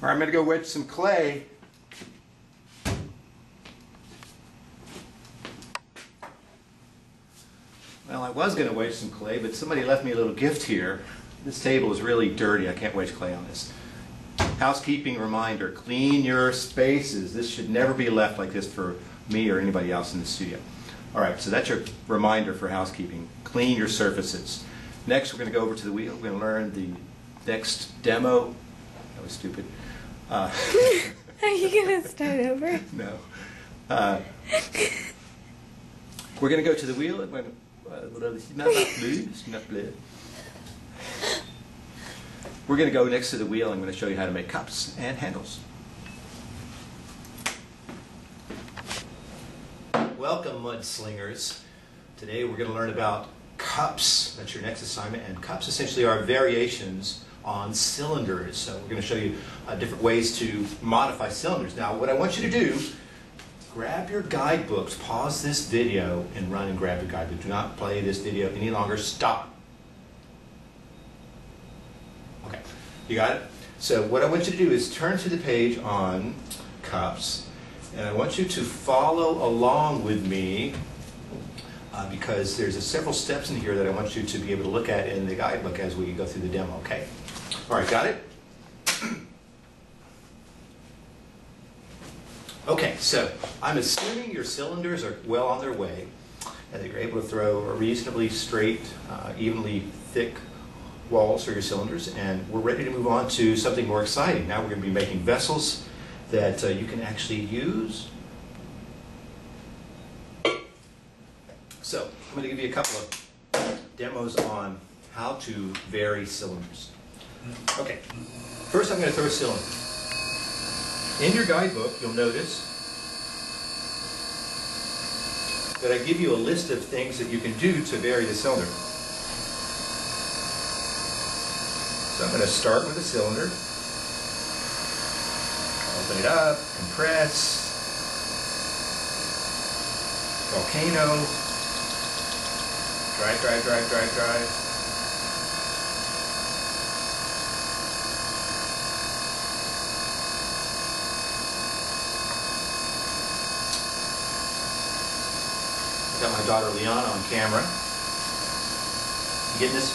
All right, I'm going to go wedge some clay. Well, I was going to wedge some clay, but somebody left me a little gift here. This table is really dirty. I can't wedge clay on this. Housekeeping reminder, clean your spaces. This should never be left like this for me or anybody else in the studio. All right, so that's your reminder for housekeeping. Clean your surfaces. Next, we're going to go over to the wheel. We're going to learn the next demo. That was stupid. Are you going to start over? No. We're going to go to the wheel. We're going to go next to the wheel. I'm going to show you how to make cups and handles. Welcome, mudslingers. Today we're going to learn about cups. That's your next assignment. And cups essentially are variations on cylinders. So we're going to show you different ways to modify cylinders. Now what I want you to do, grab your guidebooks, pause this video, and run and grab your guidebook. Do not play this video any longer. Stop. Okay, you got it? So what I want you to do is turn to the page on cups, and I want you to follow along with me because there's several steps in here that I want you to be able to look at in the guidebook as we go through the demo, okay? All right, got it? Okay, so I'm assuming your cylinders are well on their way and that you're able to throw a reasonably straight, evenly thick walls for your cylinders, and we're ready to move on to something more exciting. Now we're going to be making vessels that you can actually use. So I'm going to give you a couple of demos on how to vary cylinders. Okay, first I'm going to throw a cylinder. In your guidebook, you'll notice that I give you a list of things that you can do to vary the cylinder. So I'm going to start with a cylinder, open it up, compress, volcano, drive, drive, drive, drive, drive. Got my daughter Liana on camera. You getting this?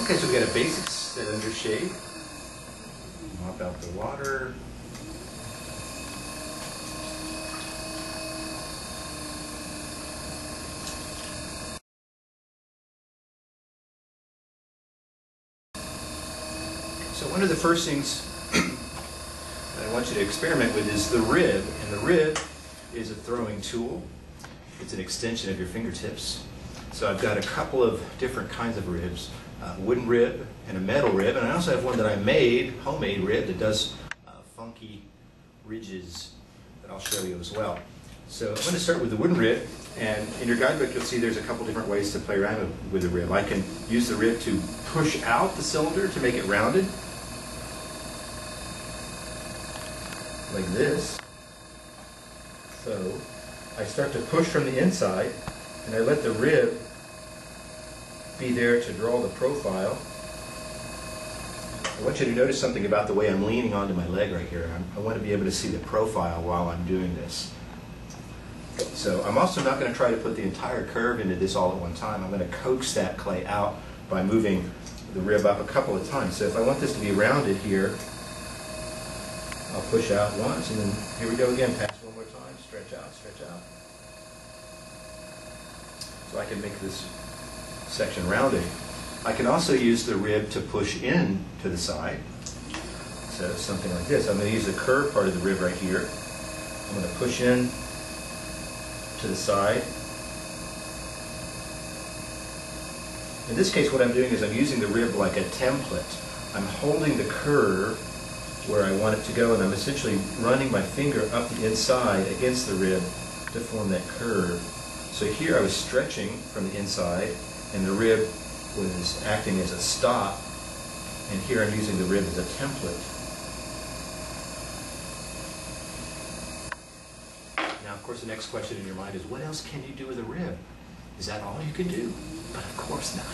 Okay, so we got a basic cylinder shape. Mop out the water. So one of the first things that I want you to experiment with is the rib. And the rib is a throwing tool. It's an extension of your fingertips. So I've got a couple of different kinds of ribs. A wooden rib and a metal rib. And I also have one that I made, homemade rib, that does funky ridges that I'll show you as well. So I'm going to start with the wooden rib. And in your guidebook you'll see there's a couple different ways to play around with the rib. I can use the rib to push out the cylinder to make it rounded. Like this. So I start to push from the inside and I let the rib be there to draw the profile. I want you to notice something about the way I'm leaning onto my leg right here. I want to be able to see the profile while I'm doing this. So I'm also not going to try to put the entire curve into this all at one time. I'm going to coax that clay out by moving the rib up a couple of times. So if I want this to be rounded here, I'll push out once, and then here we go again. Pass one more time. Stretch out, stretch out. So I can make this section rounded. I can also use the rib to push in to the side. So something like this. I'm going to use the curved part of the rib right here. I'm going to push in to the side. In this case, what I'm doing is I'm using the rib like a template. I'm holding the curve where I want it to go, and I'm essentially running my finger up the inside against the rib to form that curve. So here I was stretching from the inside, and the rib was acting as a stop, and here I'm using the rib as a template. course, the next question in your mind is, what else can you do with a rib? Is that all you can do? But of course not.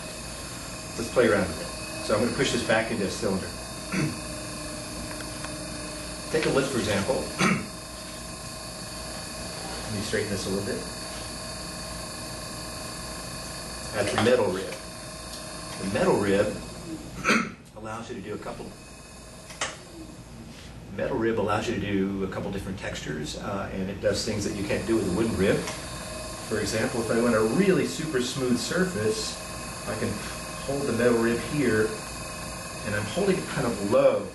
Let's play around with it. So I'm going to push this back into a cylinder. Take a look, for example. Let me straighten this a little bit. That's the metal rib. The metal rib allows you to do a couple different textures, and it does things that you can't do with a wooden rib. For example, if I want a really super smooth surface, I can hold the metal rib here, and I'm holding it kind of low.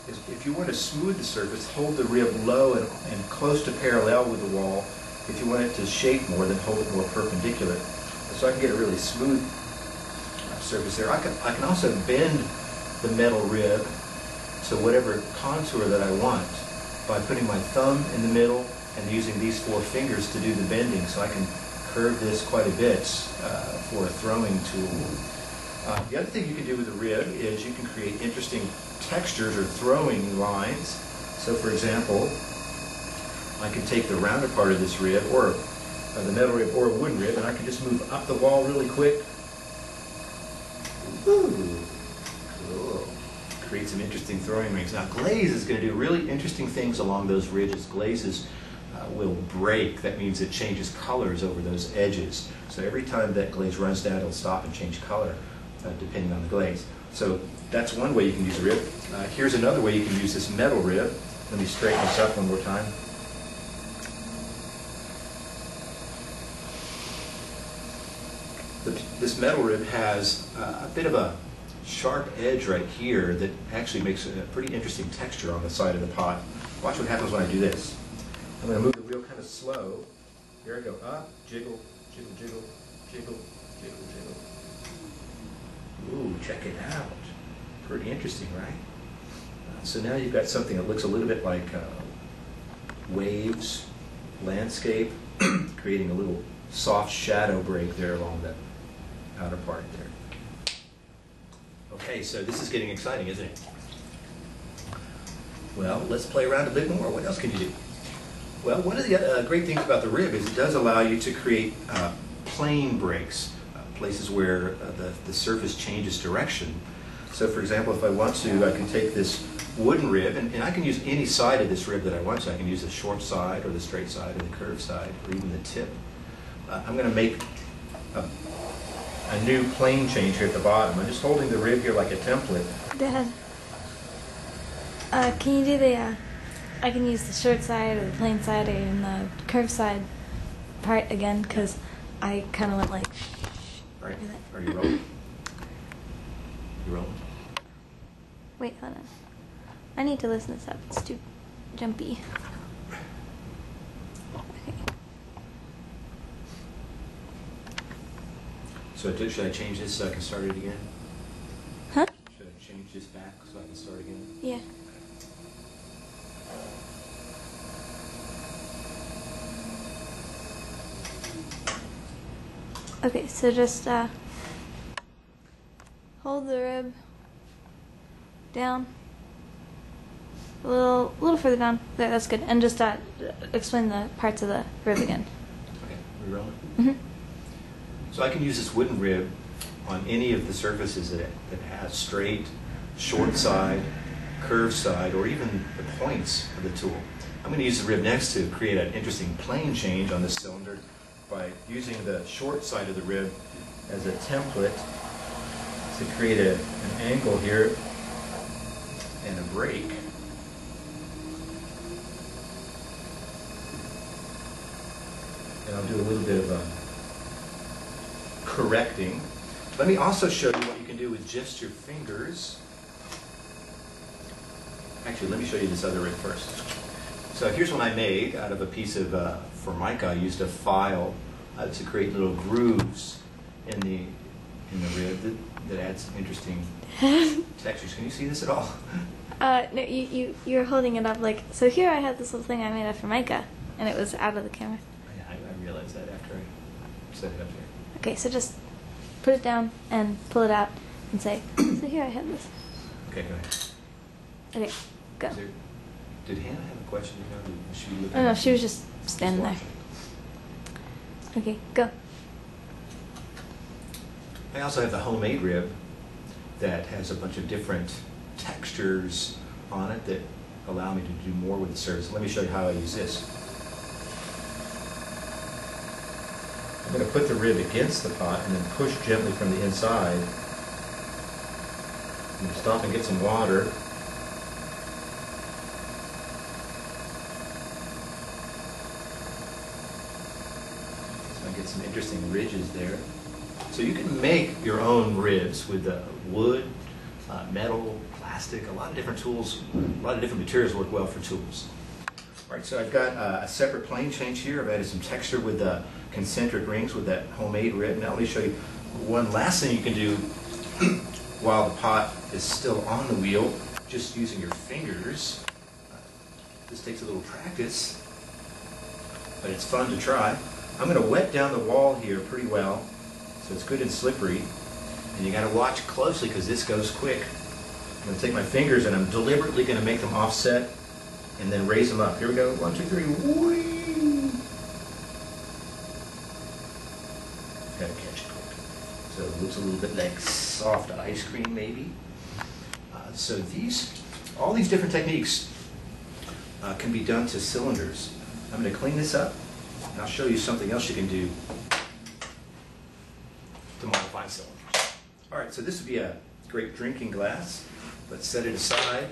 If you want to smooth the surface, hold the rib low and close to parallel with the wall. If you want it to shape more, then hold it more perpendicular. So I can get a really smooth surface there. I can also bend the metal rib to whatever contour that I want by putting my thumb in the middle and using these 4 fingers to do the bending. So I can curve this quite a bit for a throwing tool. The other thing you can do with a rib is you can create interesting textures or throwing lines. So for example, I can take the rounded part of this rib, or the metal rib, or a wooden rib, and I can just move up the wall really quick. Ooh, cool. Create some interesting throwing rings. Now glaze is going to do really interesting things along those ridges. Glazes will break. That means it changes colors over those edges. So every time that glaze runs down, it'll stop and change color depending on the glaze. So that's one way you can use a rib. Here's another way you can use this metal rib. Let me straighten this up one more time. This metal rib has a bit of a sharp edge right here that actually makes a pretty interesting texture on the side of the pot. Watch what happens when I do this. I'm going to move the wheel kind of slow. Here I go. Up, jiggle, jiggle, jiggle, jiggle, jiggle, jiggle. Ooh, check it out. Pretty interesting, right? So now you've got something that looks a little bit like waves, landscape, creating a little soft shadow break there along the outer part there. Okay, so this is getting exciting, isn't it? Well, let's play around a bit more. What else can you do? Well, one of the great things about the rib is it does allow you to create plane breaks, places where the surface changes direction. So for example, if I want to, I can take this wooden rib, and I can use any side of this rib that I want to. I can use the short side, or the straight side, or the curved side, or even the tip. I'm going to make a new plane change here at the bottom. I'm just holding the rib here like a template. Dad, can you do the, I can use the short side or the plain side or even the curved side part again, because I kind of went like... Right. Are you rolling? You rolling? Wait, hold on. I need to listen this up. It's too jumpy. Okay. So should I change this so I can start it again? Huh? Should I change this back so I can start again? Yeah. Okay, so just hold the rib down a little further down. There, that's good. And just explain the parts of the rib again. Okay, we rolling? Mm-hmm. So I can use this wooden rib on any of the surfaces that has straight, short side, curved side, or even the points of the tool. I'm going to use the rib next to create an interesting plane change on this cylinder by using the short side of the rib as a template to create an angle here and a break. And I'll do a little bit of correcting. Let me also show you what you can do with just your fingers. Actually, let me show you this other rib first. So here's one I made out of a piece of formica. I used a file to create little grooves in the rib that add some interesting textures. Can you see this at all? No, you're holding it up like, so here I have this little thing I made of formica, and it was out of the camera. I realized that after I set it up here. Okay, so just put it down and pull it out and say, so here I have this. Okay, go ahead. Okay, go. Did Hannah have a question? Oh no, she was just standing there. Okay, go. I also have the homemade rib that has a bunch of different textures on it that allow me to do more with the surface. Let me show you how I use this. I'm going to put the rib against the pot and then push gently from the inside. I'm going to stop and get some water. So I get some interesting ridges there. So you can make your own ribs with wood, metal, plastic, a lot of different tools, a lot of different materials work well for tools. All right, so I've got a separate plane change here. I've added some texture with the concentric rings with that homemade rib. Now let me show you one last thing you can do while the pot is still on the wheel, just using your fingers. This takes a little practice, but it's fun to try. I'm going to wet down the wall here pretty well, so it's good and slippery. And you got to watch closely because this goes quick. I'm going to take my fingers and I'm deliberately going to make them offset and then raise them up. Here we go. 1, 2, 3. Whee! Got to catch it quick. So it looks a little bit like soft ice cream, maybe. So all these different techniques can be done to cylinders. I'm going to clean this up, and I'll show you something else you can do to modify cylinders. All right, so this would be a great drinking glass. Let's set it aside.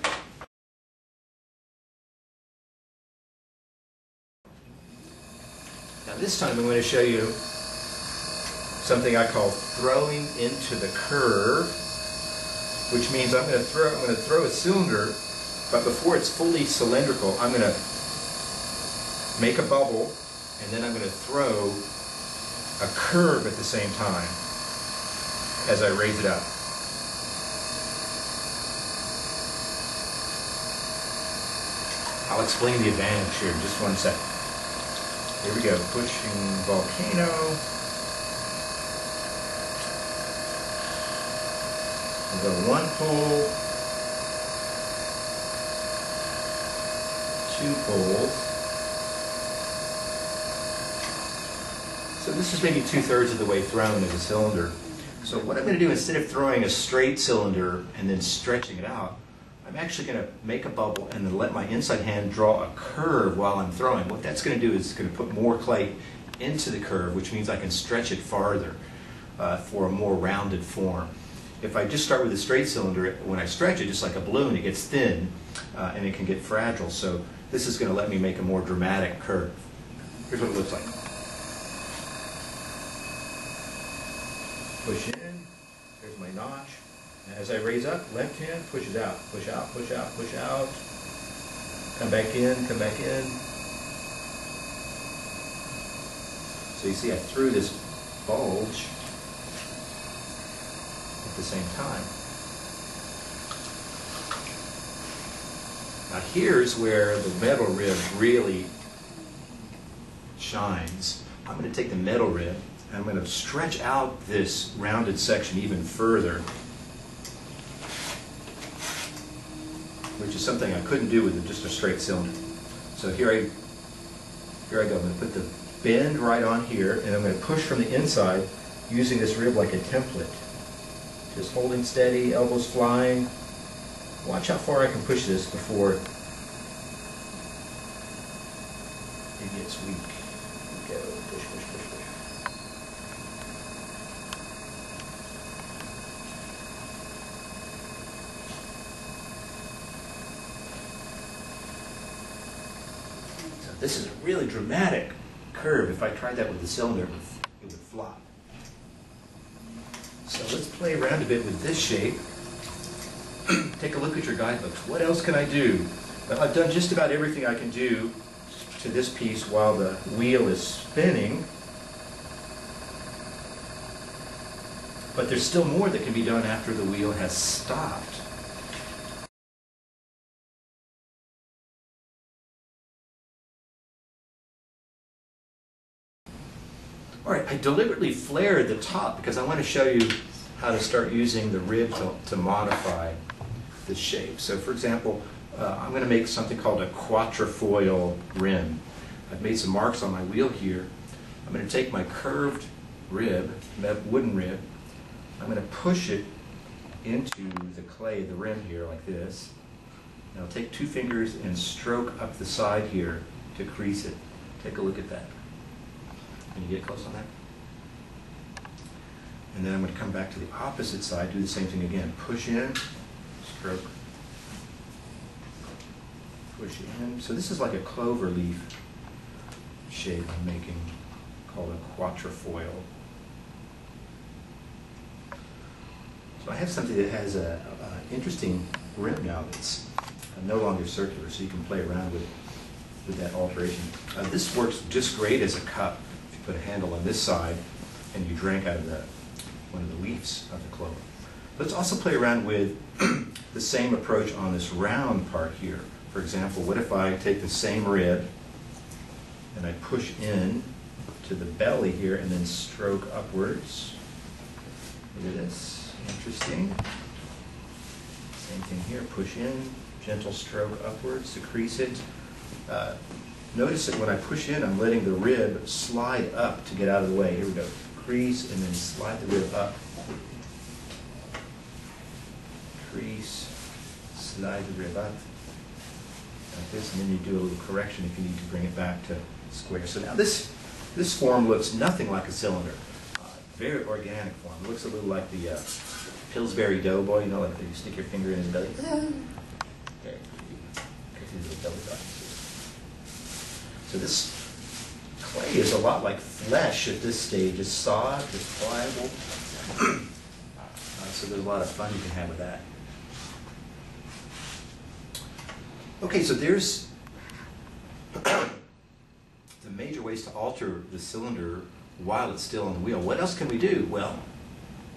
Now this time I'm going to show you something I call throwing into the curve, which means I'm going to throw a cylinder, but before it's fully cylindrical, I'm going to make a bubble, and then I'm going to throw a curve at the same time as I raise it up. I'll explain the advantage here in just 1 second. Here we go, pushing volcano. We'll go 1 pull, 2 pulls. So this is maybe 2/3 of the way thrown as a cylinder. So what I'm going to do, instead of throwing a straight cylinder and then stretching it out, I'm actually going to make a bubble and then let my inside hand draw a curve while I'm throwing. What that's going to do is it's going to put more clay into the curve, which means I can stretch it farther for a more rounded form. If I just start with a straight cylinder, when I stretch it, just like a balloon, it gets thin and it can get fragile. So this is going to let me make a more dramatic curve. Here's what it looks like. Push in, there's my notch. As I raise up, left hand pushes out, push out, push out, push out. Come back in, come back in. So you see I threw this bulge at the same time. Now here's where the metal rib really shines. I'm going to take the metal rib and I'm going to stretch out this rounded section even further, which is something I couldn't do with just a straight cylinder. So here I go. I'm going to put the bend right on here, and I'm going to push from the inside using this rib like a template. Just holding steady, elbows flying. Watch how far I can push this before it gets weak. Here we go. Push, push, push, push. This is a really dramatic curve. If I tried that with the cylinder, it would flop. So let's play around a bit with this shape. Take a look at your guidebooks. What else can I do? Well, I've done just about everything I can do to this piece while the wheel is spinning. But there's still more that can be done after the wheel has stopped. All right, I deliberately flared the top because I want to show you how to start using the rib to modify the shape. So for example, I'm going to make something called a quatrefoil rim. I've made some marks on my wheel here I'm going to take my curved rib, wooden rib, I'm going to push it into the clay, the rim here, like this. And I'll take 2 fingers and stroke up the side here to crease it. Take a look at that. Can you get close on that? And then I'm going to come back to the opposite side, do the same thing again. Push in, stroke, push in. So this is like a clover leaf shape I'm making, called a quatrefoil. So I have something that has an interesting rim now that's no longer circular, so you can play around with that alteration. This works just great as a cup. If you put a handle on this side and you drank out of one of the leaves of the clover. Let's also play around with the same approach on this round part here. For example, what if I take the same rib and I push in to the belly here and then stroke upwards? Look at this, interesting. Same thing here, push in, gentle stroke upwards to crease it. Notice that when I push in, I'm letting the rib slide up to get out of the way. Here we go. Crease and then slide the rib up. Crease, slide the rib up. Like this, and then you do a little correction if you need to bring it back to square. So now this form looks nothing like a cylinder. Very organic form. It looks a little like the Pillsbury Doughboy, you know, like you stick your finger in his belly. Okay. So this clay is a lot like flesh at this stage. It's soft, it's pliable. So there's a lot of fun you can have with that. Okay, so there's the major ways to alter the cylinder while it's still on the wheel. What else can we do? Well,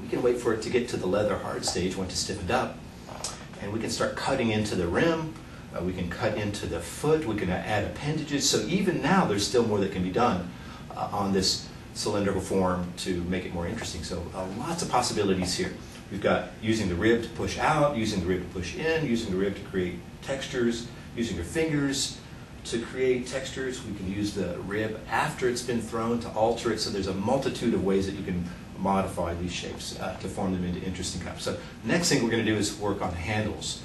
we can wait for it to get to the leather hard stage once it's stiffened up, and we can start cutting into the rim. We can cut into the foot. We can add appendages. So even now, there's still more that can be done on this cylindrical form to make it more interesting. So lots of possibilities here. We've got using the rib to push out, using the rib to push in, using the rib to create textures, using your fingers to create textures. We can use the rib after it's been thrown to alter it. So there's a multitude of ways that you can modify these shapes to form them into interesting cups. So next thing we're going to do is work on handles.